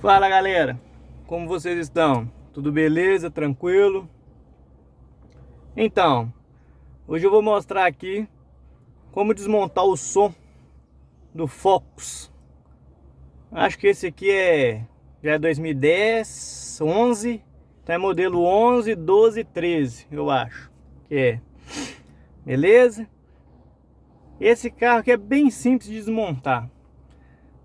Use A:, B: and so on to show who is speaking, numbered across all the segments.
A: Fala galera, como vocês estão? Tudo beleza? Tranquilo? Então, hoje eu vou mostrar aqui como desmontar o som do Focus. Acho que esse aqui já é 2010, 11, então é modelo 11, 12, 13, eu acho que é. Beleza? Esse carro aqui é bem simples de desmontar.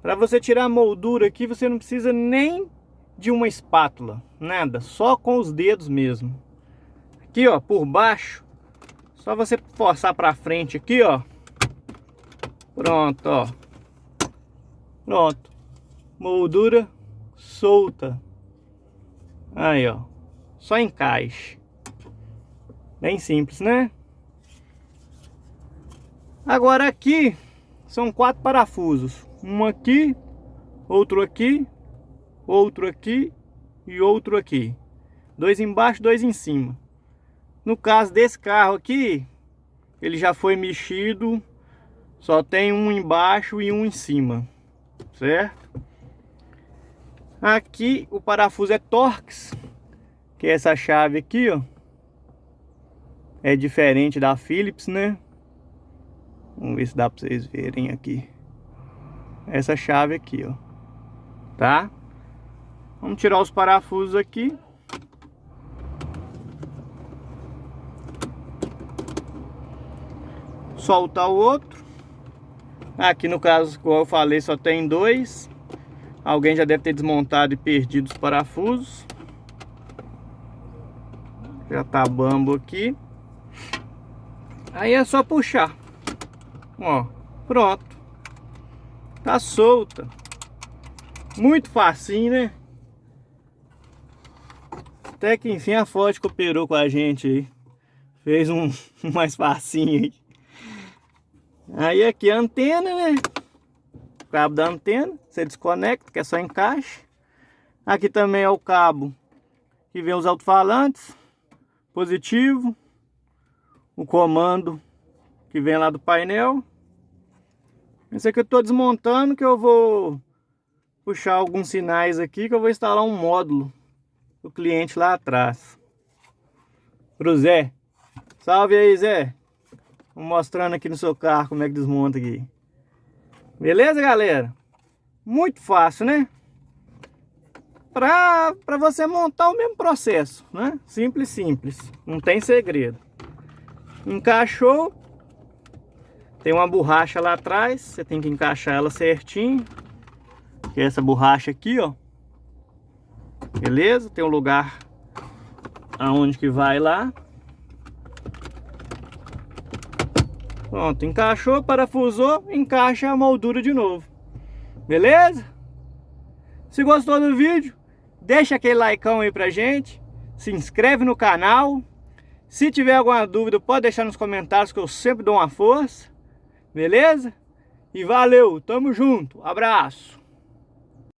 A: Para você tirar a moldura aqui, você não precisa nem de uma espátula, nada, só com os dedos mesmo. Aqui, ó, por baixo, só você forçar para frente aqui, ó. Pronto, ó. Pronto. Moldura solta. Aí, ó. Só encaixe. Bem simples, né? Agora aqui são 4 parafusos. Um aqui, outro aqui, outro aqui e outro aqui. 2 embaixo, 2 em cima. No caso desse carro aqui, ele já foi mexido, só tem um embaixo e um em cima, certo? Aqui o parafuso é Torx, que é essa chave aqui, ó. É diferente da Phillips, né? Vamos ver se dá para vocês verem aqui. Essa chave aqui, ó. Tá? Vamos tirar os parafusos aqui. Soltar o outro. Aqui no caso, como eu falei, só tem 2. Alguém já deve ter desmontado e perdido os parafusos. Já tá bambo aqui. Aí é só puxar. Ó, pronto. Tá solta. Muito facinho, né? Até que enfim a Ford cooperou com a gente aí. Fez um mais facinho aí. Aí aqui a antena, né? O cabo da antena. Você desconecta, que é só encaixe. Aqui também é o cabo que vem os alto-falantes. Positivo. O comando que vem lá do painel. Esse aqui eu tô desmontando, que eu vou puxar alguns sinais aqui, que eu vou instalar um módulo do cliente lá atrás. Pro Zé. Salve aí, Zé. Vou mostrando aqui no seu carro como é que desmonta aqui. Beleza, galera? Muito fácil, né? Pra você montar o mesmo processo, né? Simples, simples. Não tem segredo. Encaixou. Tem uma borracha lá atrás, você tem que encaixar ela certinho. Que é essa borracha aqui, ó. Beleza? Tem um lugar aonde que vai lá. Pronto, encaixou, parafusou, encaixa a moldura de novo. Beleza? Se gostou do vídeo, deixa aquele likeão aí pra gente. Se inscreve no canal. Se tiver alguma dúvida, pode deixar nos comentários, que eu sempre dou uma força. Beleza? E valeu, tamo junto, abraço!